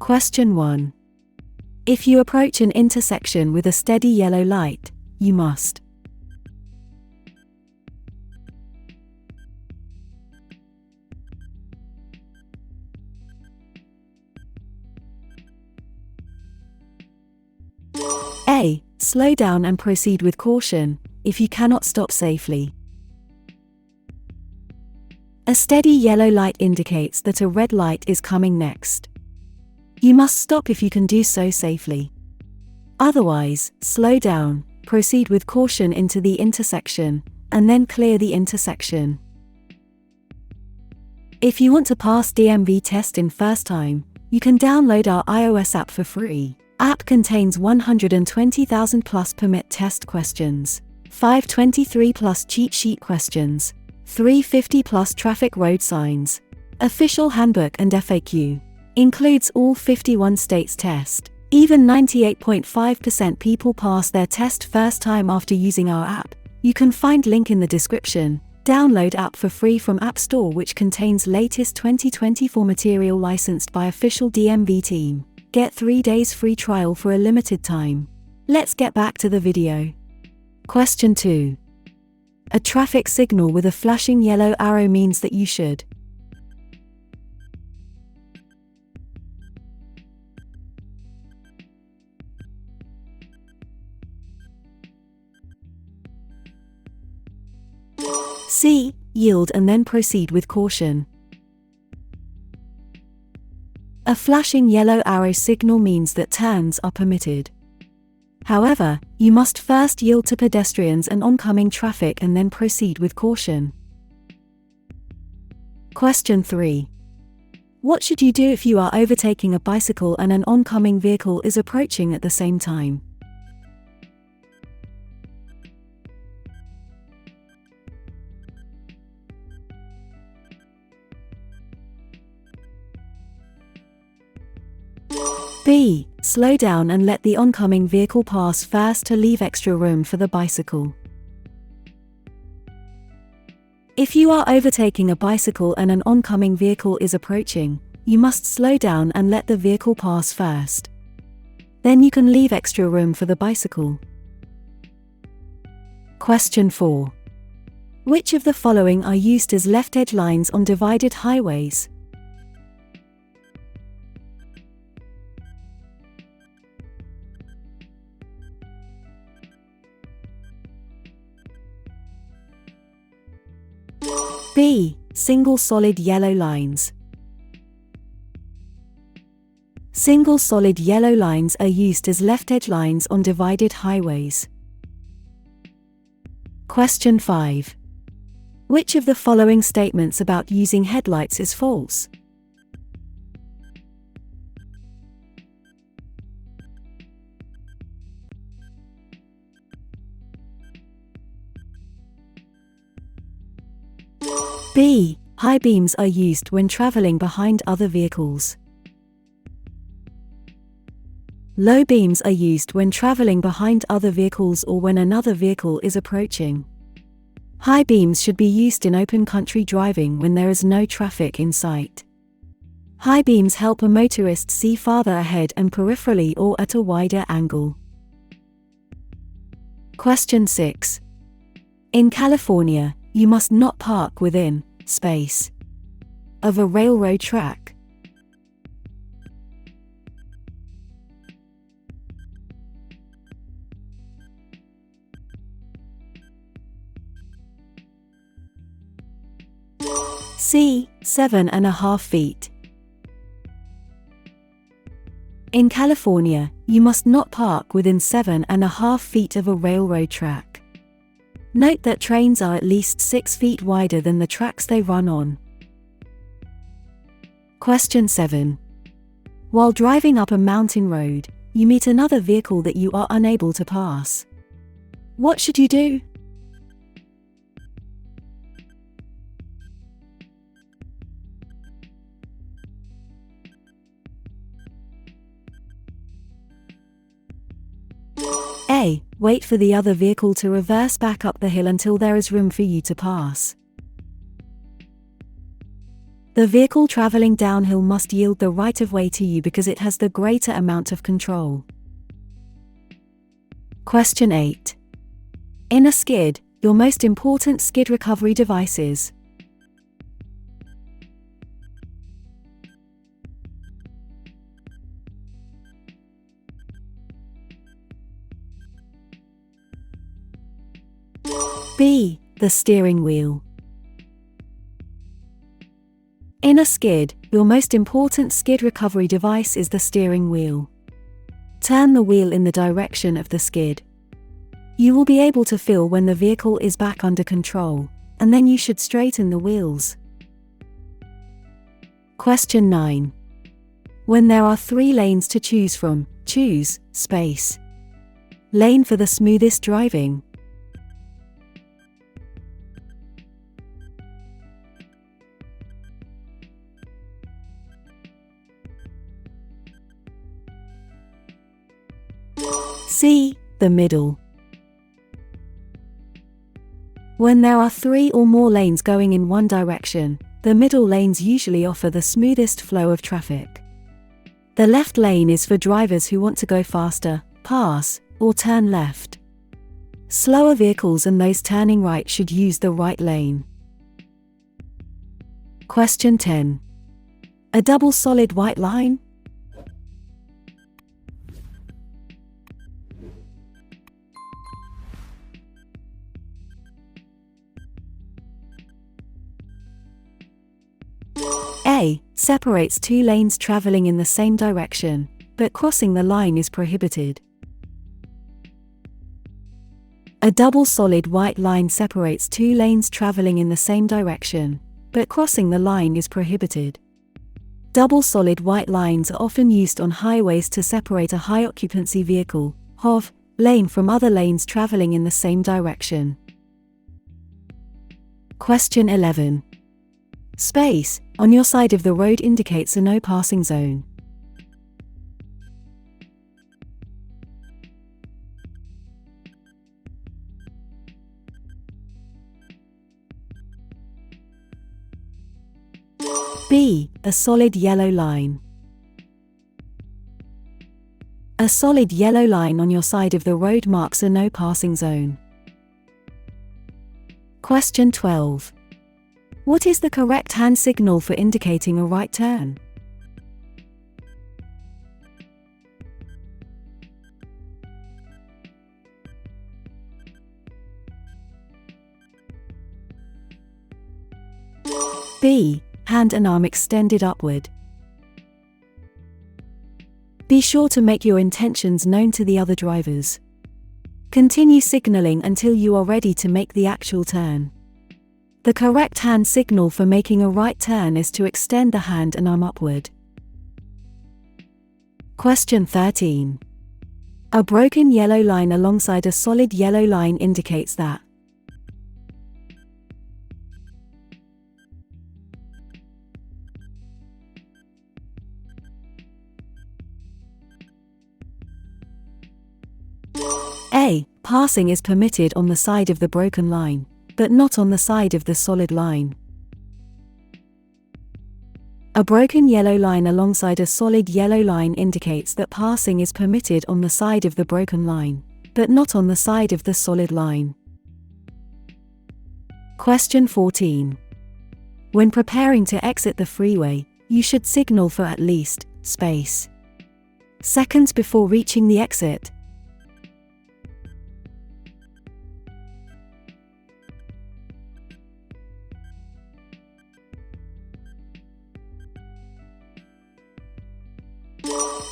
Question 1. If you approach an intersection with a steady yellow light, you must A. Slow down and proceed with caution, if you cannot stop safely. A steady yellow light indicates that a red light is coming next. You must stop if you can do so safely. Otherwise, slow down, proceed with caution into the intersection, and then clear the intersection. If you want to pass DMV test in first time, you can download our iOS app for free. App contains 120,000 plus permit test questions, 523 plus cheat sheet questions, 350 plus traffic road signs, official handbook and FAQ. Includes all 51 states test. Even 98.5% people pass their test first time after using our app. You can find link in the description. Download app for free from App Store, which contains latest 2024 material licensed by official DMV team. Get 3 days free trial for a limited time. Let's get back to the video. Question 2. A traffic signal with a flashing yellow arrow means that you should C. Yield and then proceed with caution. A flashing yellow arrow signal means that turns are permitted. However, you must first yield to pedestrians and oncoming traffic and then proceed with caution. Question 3. What should you do if you are overtaking a bicycle and an oncoming vehicle is approaching at the same time? B. Slow down and let the oncoming vehicle pass first to leave extra room for the bicycle. If you are overtaking a bicycle and an oncoming vehicle is approaching, you must slow down and let the vehicle pass first. Then you can leave extra room for the bicycle. Question 4. Which of the following are used as left edge lines on divided highways? B. Single solid yellow lines. Single solid yellow lines are used as left edge lines on divided highways. Question 5. Which of the following statements about using headlights is false? B. High beams are used when traveling behind other vehicles. Low beams are used when traveling behind other vehicles or when another vehicle is approaching. High beams should be used in open country driving when there is no traffic in sight. High beams help a motorist see farther ahead and peripherally or at a wider angle. Question 6. In California, you must not park within space of a railroad track. C. 7.5 feet. In California, you must not park within 7.5 feet of a railroad track. Note that trains are at least 6 feet wider than the tracks they run on. Question 7. While driving up a mountain road, you meet another vehicle that you are unable to pass. What should you do? A. Wait for the other vehicle to reverse back up the hill until there is room for you to pass. The vehicle traveling downhill must yield the right-of-way to you because it has the greater amount of control. Question 8. In a skid, your most important skid recovery device is: B. The steering wheel. In a skid, your most important skid recovery device is the steering wheel. Turn the wheel in the direction of the skid. You will be able to feel when the vehicle is back under control, and then you should straighten the wheels. Question 9. When there are 3 lanes to choose from, choose space. Lane for the smoothest driving. C. The middle. When there are 3 or more lanes going in one direction, the middle lanes usually offer the smoothest flow of traffic. The left lane is for drivers who want to go faster, pass, or turn left. Slower vehicles and those turning right should use the right lane. Question 10. A double solid white line? A. Separates 2 lanes traveling in the same direction, but crossing the line is prohibited. A double solid white line separates 2 lanes traveling in the same direction, but crossing the line is prohibited. Double solid white lines are often used on highways to separate a high-occupancy vehicle, HOV, lane from other lanes traveling in the same direction. Question 11. Space on your side of the road indicates a no passing zone. B. A solid yellow line. A solid yellow line on your side of the road marks a no passing zone. Question 12. What is the correct hand signal for indicating a right turn? B. Hand and arm extended upward. Be sure to make your intentions known to the other drivers. Continue signaling until you are ready to make the actual turn. The correct hand signal for making a right turn is to extend the hand and arm upward. Question 13. A broken yellow line alongside a solid yellow line indicates that A. Passing is permitted on the side of the broken line, but not on the side of the solid line. A broken yellow line alongside a solid yellow line indicates that passing is permitted on the side of the broken line, but not on the side of the solid line. Question 14. When preparing to exit the freeway, you should signal for at least space seconds before reaching the exit.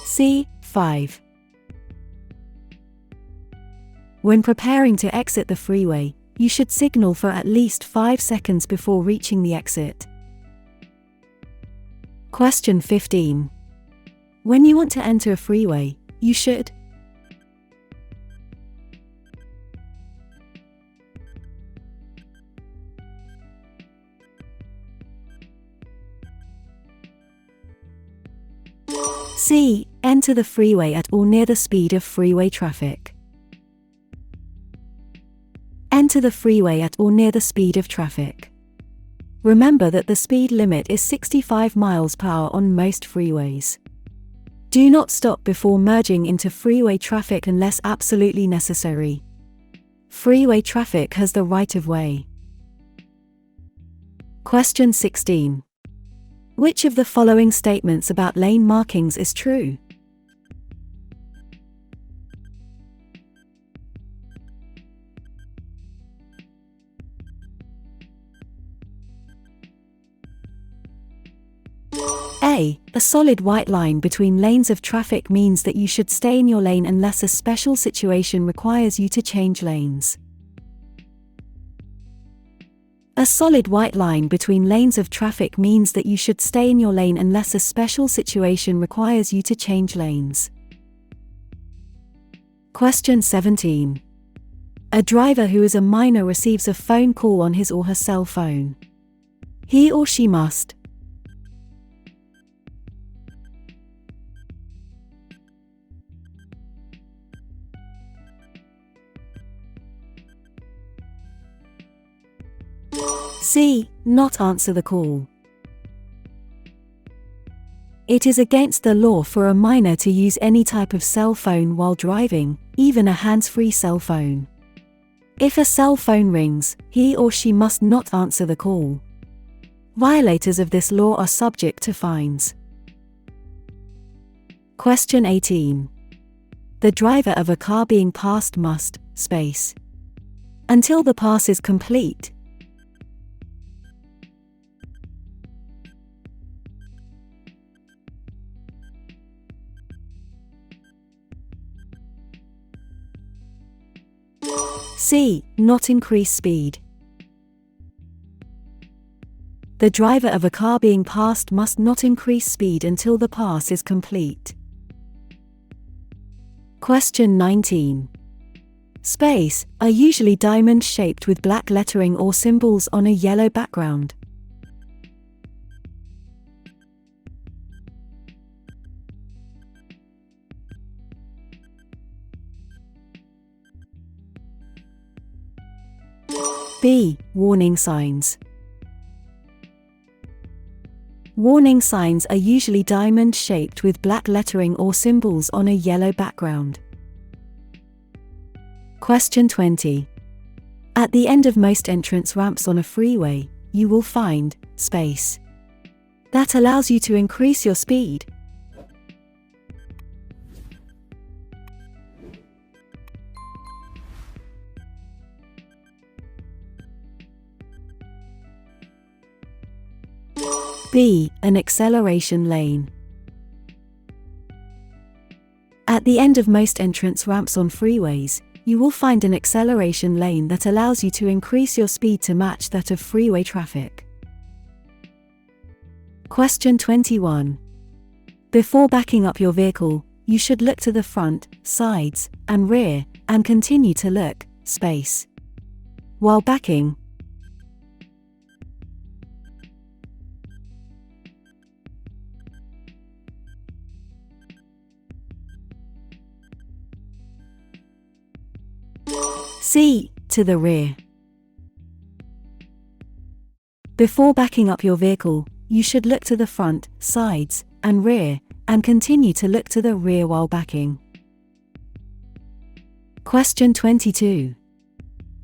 C. 5. When preparing to exit the freeway, you should signal for at least 5 seconds before reaching the exit. Question 15. When you want to enter a freeway, you should C. Enter the freeway at or near the speed of freeway traffic. Enter the freeway at or near the speed of traffic. Remember that the speed limit is 65 miles per hour on most freeways. Do not stop before merging into freeway traffic unless absolutely necessary. Freeway traffic has the right of way. Question 16. Which of the following statements about lane markings is true? A. A solid white line between lanes of traffic means that you should stay in your lane unless a special situation requires you to change lanes. A solid white line between lanes of traffic means that you should stay in your lane unless a special situation requires you to change lanes. Question 17. A driver who is a minor receives a phone call on his or her cell phone. He or she must C. Not answer the call. It is against the law for a minor to use any type of cell phone while driving, even a hands-free cell phone. If a cell phone rings, he or she must not answer the call. Violators of this law are subject to fines. Question 18. The driver of a car being passed must, until the pass is complete. C. Not increase speed. The driver of a car being passed must not increase speed until the pass is complete. Question 19. Space are usually diamond-shaped with black lettering or symbols on a yellow background. B. Warning signs. Warning signs are usually diamond-shaped with black lettering or symbols on a yellow background. Question 20. At the end of most entrance ramps on a freeway, you will find space that allows you to increase your speed. B. An acceleration lane. At the end of most entrance ramps on freeways, you will find an acceleration lane that allows you to increase your speed to match that of freeway traffic. Question 21. Before backing up your vehicle, you should look to the front, sides, and rear, and continue to look, while backing. C. To the rear. Before backing up your vehicle, you should look to the front, sides, and rear, and continue to look to the rear while backing. Question 22.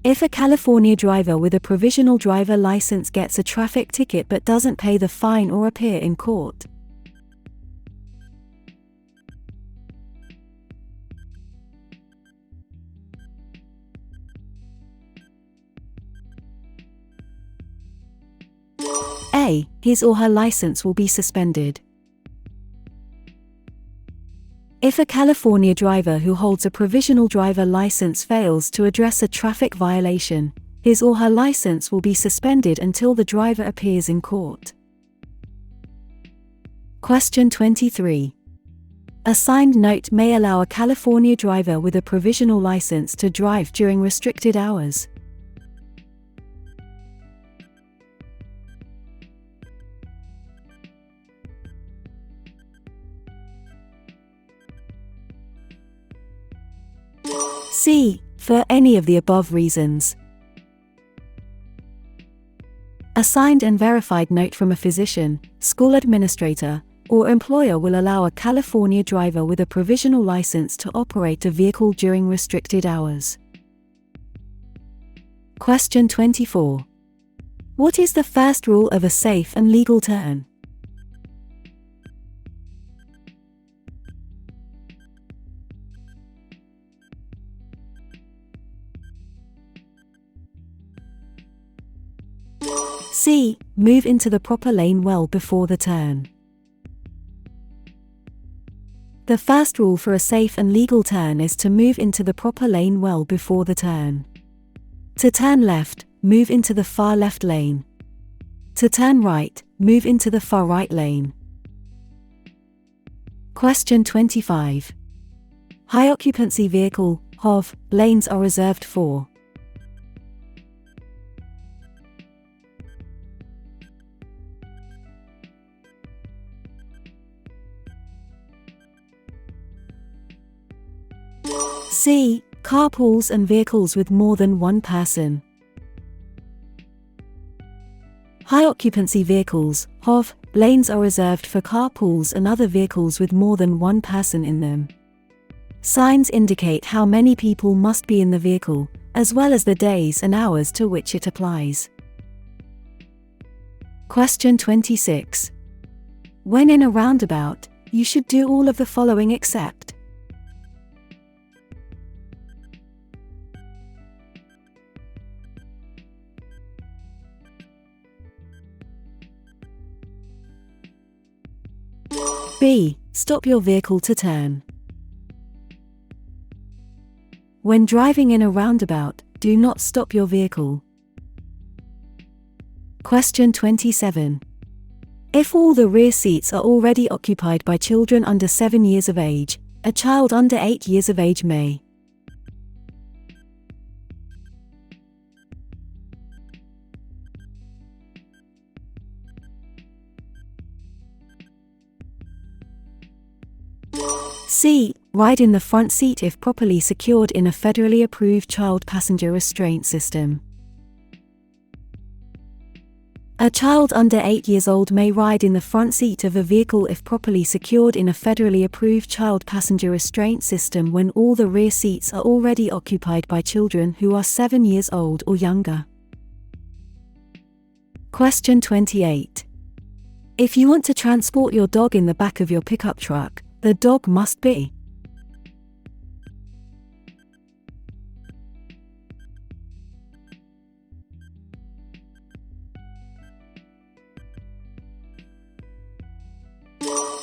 If a California driver with a provisional driver license gets a traffic ticket but doesn't pay the fine or appear in court, A. His or her license will be suspended. If a California driver who holds a provisional driver license fails to address a traffic violation, his or her license will be suspended until the driver appears in court. Question 23. A signed note may allow a California driver with a provisional license to drive during restricted hours. C. For any of the above reasons. A signed and verified note from a physician, school administrator, or employer will allow a California driver with a provisional license to operate a vehicle during restricted hours. Question 24. What is the first rule of a safe and legal turn? C. Move into the proper lane well before the turn. The first rule for a safe and legal turn is to move into the proper lane well before the turn. To turn left, move into the far left lane. To turn right, move into the far right lane. Question 25. High occupancy vehicle, HOV, lanes are reserved for. C. Carpools and vehicles with more than one person. High occupancy vehicles, HOV, lanes are reserved for carpools and other vehicles with more than one person in them. Signs indicate how many people must be in the vehicle, as well as the days and hours to which it applies. Question 26. When in a roundabout, you should do all of the following except: B. Stop your vehicle to turn. When driving in a roundabout, do not stop your vehicle. Question 27. If all the rear seats are already occupied by children under 7 years of age, a child under 8 years of age may: C. Ride in the front seat if properly secured in a federally approved child passenger restraint system. A child under 8 years old may ride in the front seat of a vehicle if properly secured in a federally approved child passenger restraint system when all the rear seats are already occupied by children who are 7 years old or younger. Question 28. If you want to transport your dog in the back of your pickup truck, the dog must be: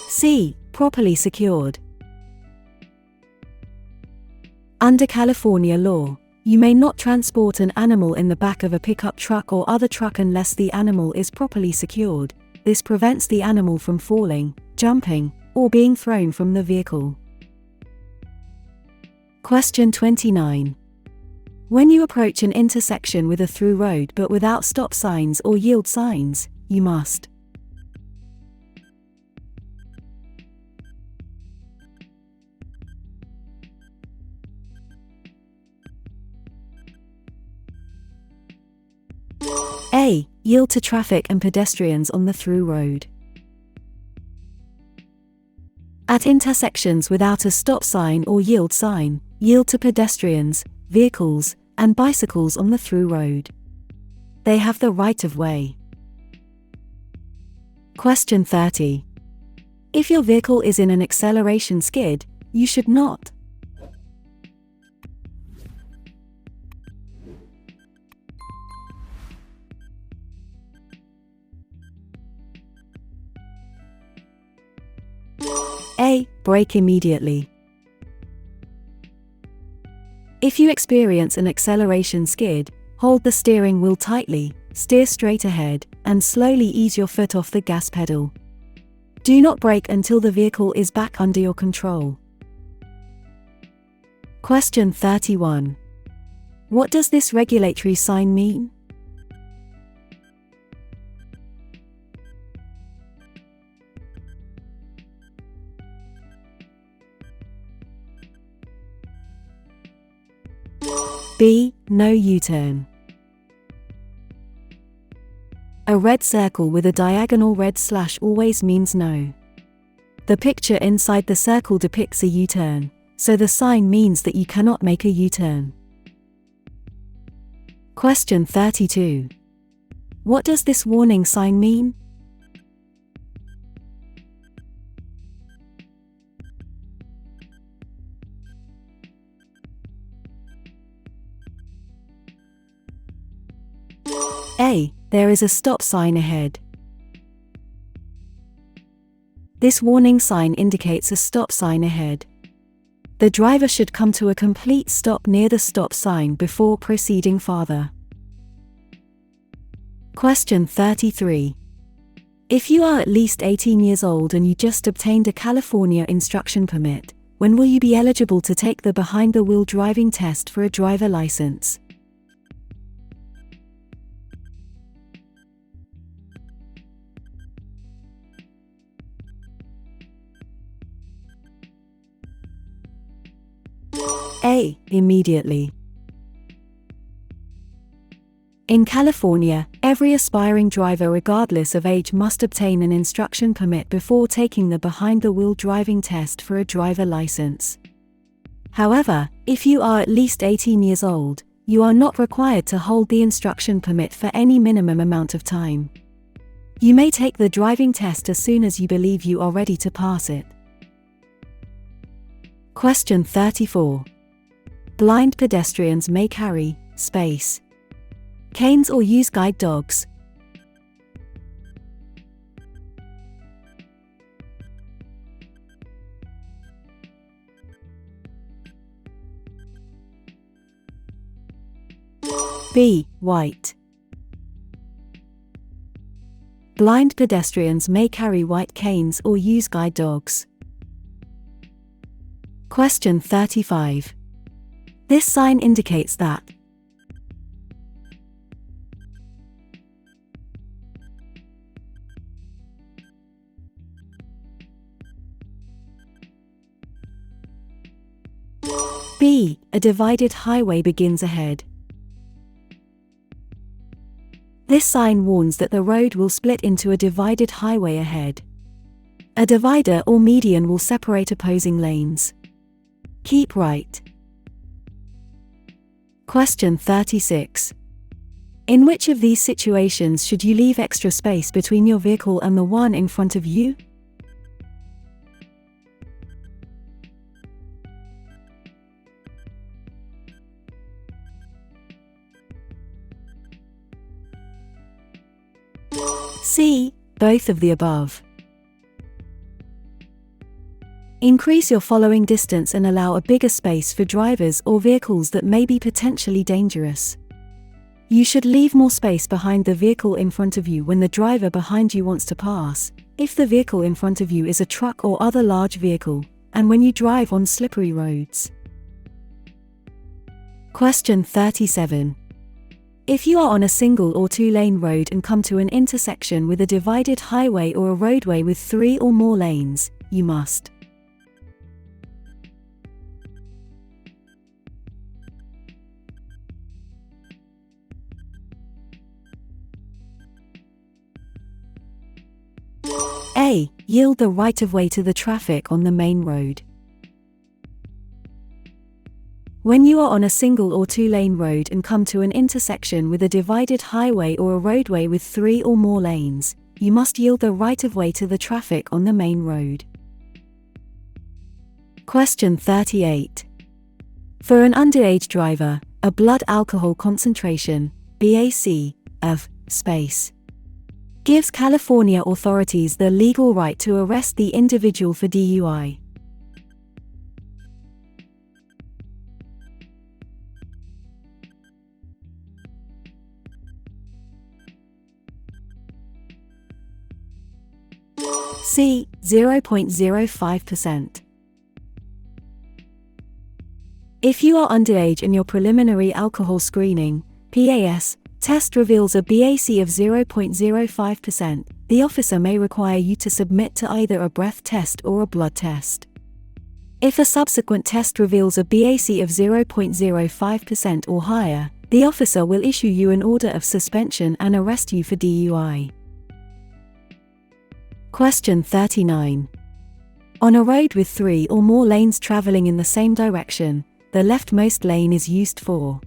C. Properly secured. Under California law, you may not transport an animal in the back of a pickup truck or other truck unless the animal is properly secured. This prevents the animal from falling, jumping, or being thrown from the vehicle. Question 29. When you approach an intersection with a through road but without stop signs or yield signs, you must: A. Yield to traffic and pedestrians on the through road. At intersections without a stop sign or yield sign, yield to pedestrians, vehicles, and bicycles on the through road. They have the right of way. Question 30. If your vehicle is in an acceleration skid, you should not: A. Brake immediately. If you experience an acceleration skid, hold the steering wheel tightly, steer straight ahead, and slowly ease your foot off the gas pedal. Do not brake until the vehicle is back under your control. Question 31. What does this regulatory sign mean? B. No U-turn. A red circle with a diagonal red slash always means no. The picture inside the circle depicts a U-turn, so the sign means that you cannot make a U-turn. Question 32. What does this warning sign mean? A. There is a stop sign ahead. This warning sign indicates a stop sign ahead. The driver should come to a complete stop near the stop sign before proceeding farther. Question 33. If you are at least 18 years old and you just obtained a California instruction permit, when will you be eligible to take the behind-the-wheel driving test for a driver license? A. Immediately. In California, every aspiring driver regardless of age must obtain an instruction permit before taking the behind-the-wheel driving test for a driver license. However, if you are at least 18 years old, you are not required to hold the instruction permit for any minimum amount of time. You may take the driving test as soon as you believe you are ready to pass it. Question 34. Blind pedestrians may carry space, canes or use guide dogs. B. White. Blind pedestrians may carry white canes or use guide dogs. Question 35. This sign indicates that B. A divided highway begins ahead. This sign warns that the road will split into a divided highway ahead. A divider or median will separate opposing lanes. Keep right. Question 36. In which of these situations should you leave extra space between your vehicle and the one in front of you? C. Both of the above. Increase your following distance and allow a bigger space for drivers or vehicles that may be potentially dangerous. You should leave more space behind the vehicle in front of you when the driver behind you wants to pass, if the vehicle in front of you is a truck or other large vehicle, and when you drive on slippery roads. Question 37. If you are on a single or two-lane road and come to an intersection with a divided highway or a roadway with 3 or more lanes, you must A. Yield the right-of-way to the traffic on the main road. When you are on a single or two-lane road and come to an intersection with a divided highway or a roadway with 3 or more lanes, you must yield the right-of-way to the traffic on the main road. Question 38. For an underage driver, a blood alcohol concentration, BAC, of space gives California authorities the legal right to arrest the individual for DUI. C. 0.05%. If you are underage and your preliminary alcohol screening, PAS, test reveals a BAC of 0.05%, the officer may require you to submit to either a breath test or a blood test. If a subsequent test reveals a BAC of 0.05% or higher, The officer will issue you an order of suspension and arrest you for DUI. Question 39. On a road with 3 or more lanes traveling in the same direction, the leftmost lane is used for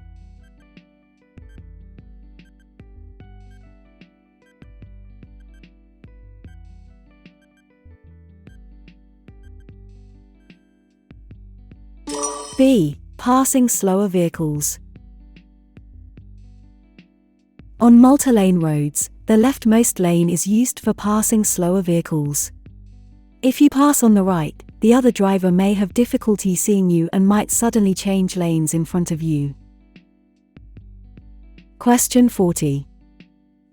B. Passing slower vehicles. On multi-lane roads, the leftmost lane is used for passing slower vehicles. If you pass on the right, the other driver may have difficulty seeing you and might suddenly change lanes in front of you. Question 40.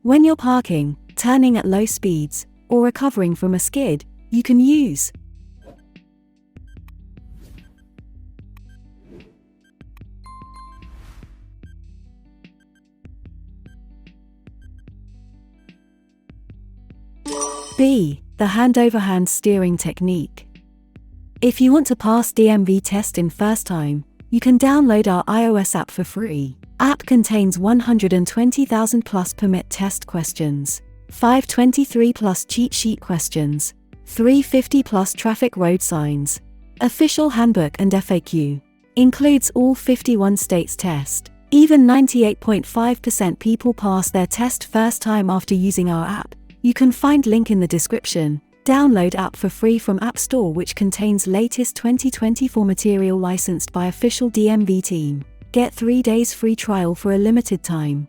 When you're parking, turning at low speeds, or recovering from a skid, you can use B. The hand-over-hand steering technique. If you want to pass DMV test in first time, you can download our iOS app for free. App contains 120,000 plus permit test questions, 523 plus cheat sheet questions, 350 plus traffic road signs, official handbook and FAQ. Includes all 51 states test. Even 98.5% people pass their test first time after using our app. You can find link in the description. Download app for free from App Store, which contains latest 2024 material licensed by official DMV team. Get 3 days free trial for a limited time.